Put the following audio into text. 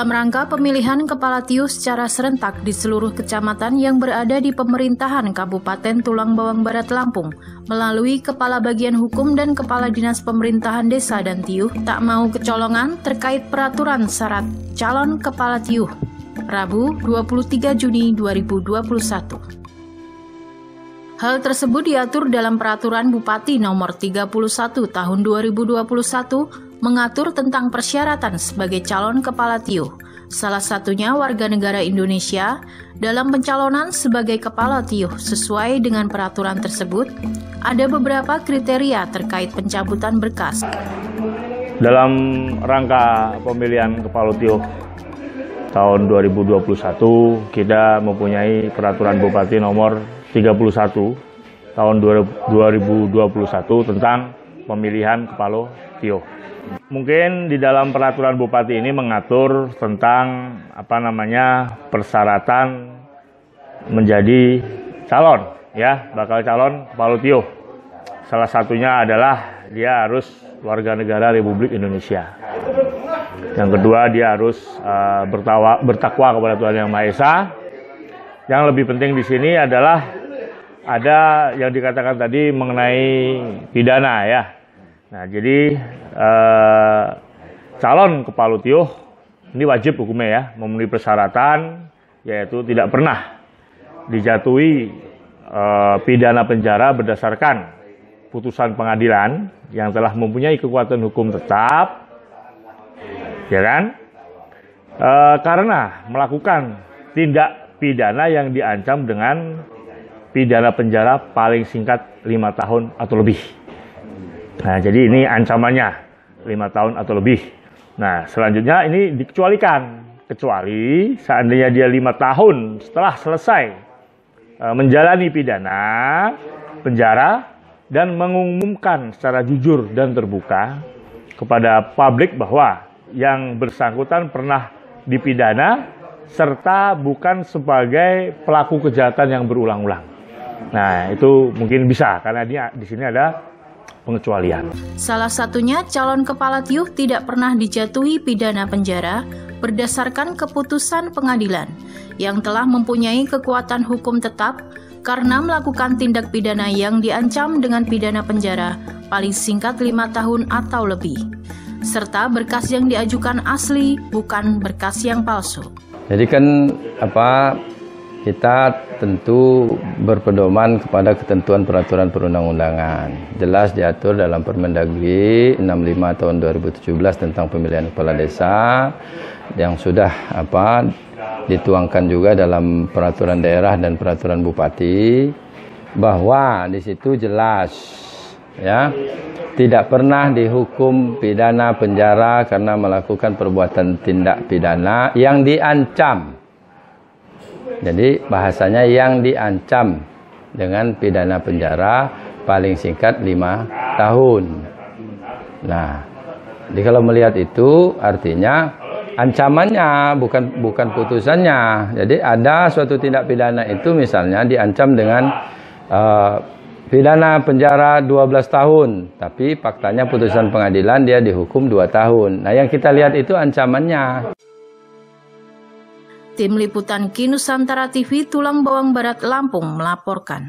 dalam rangka pemilihan Kepala Tiuh secara serentak di seluruh kecamatan yang berada di pemerintahan Kabupaten Tulang Bawang Barat Lampung, melalui Kepala Bagian Hukum dan Kepala Dinas Pemerintahan Desa dan Tiuh tak mau kecolongan terkait peraturan syarat calon Kepala Tiuh, Rabu 23 Juni 2021. Hal tersebut diatur dalam Peraturan Bupati Nomor 31 Tahun 2021 mengatur tentang persyaratan sebagai calon Kepala Tiuh, salah satunya warga negara Indonesia. Dalam pencalonan sebagai Kepala Tiuh sesuai dengan peraturan tersebut, ada beberapa kriteria terkait pencabutan berkas. Dalam rangka pemilihan Kepala Tiuh tahun 2021, kita mempunyai Peraturan Bupati Nomor 31 tahun 2021 tentang pemilihan Kepala Tiuh. Mungkin di dalam peraturan bupati ini mengatur tentang persyaratan menjadi calon, bakal calon Kepala Tiuh. Salah satunya adalah dia harus warga negara Republik Indonesia. Yang kedua, dia harus bertakwa kepada Tuhan Yang Maha Esa. Yang lebih penting di sini adalah ada yang dikatakan tadi mengenai pidana ya. Nah, jadi calon Kepala Tiuh ini wajib hukumnya ya, memenuhi persyaratan yaitu tidak pernah dijatuhi pidana penjara berdasarkan putusan pengadilan yang telah mempunyai kekuatan hukum tetap, ya kan? Karena melakukan tindak pidana yang diancam dengan pidana penjara paling singkat 5 tahun atau lebih. Nah, jadi ini ancamannya 5 tahun atau lebih. Nah, selanjutnya ini dikecualikan. Kecuali seandainya dia 5 tahun setelah selesai menjalani pidana penjara dan mengumumkan secara jujur dan terbuka kepada publik bahwa yang bersangkutan pernah dipidana serta bukan sebagai pelaku kejahatan yang berulang-ulang. Nah, itu mungkin bisa karena di sini ada pengecualian. Salah satunya calon Kepala Tiuh tidak pernah dijatuhi pidana penjara berdasarkan keputusan pengadilan yang telah mempunyai kekuatan hukum tetap karena melakukan tindak pidana yang diancam dengan pidana penjara paling singkat 5 tahun atau lebih, serta berkas yang diajukan asli bukan berkas yang palsu. Jadi kan kita tentu berpedoman kepada ketentuan peraturan perundang-undangan. Jelas diatur dalam Permendagri 65 tahun 2017 tentang pemilihan kepala desa yang sudah dituangkan juga dalam peraturan daerah dan peraturan bupati, bahwa di situ jelas ya tidak pernah dihukum pidana penjara karena melakukan perbuatan tindak pidana yang diancam. Jadi bahasanya yang diancam dengan pidana penjara paling singkat 5 tahun. Nah, jadi kalau melihat itu artinya ancamannya bukan putusannya. Jadi ada suatu tindak pidana itu misalnya diancam dengan pidana penjara 12 tahun, tapi faktanya putusan pengadilan dia dihukum 2 tahun. Nah, yang kita lihat itu ancamannya. Tim Liputan Kinusantara TV Tulang Bawang Barat Lampung melaporkan.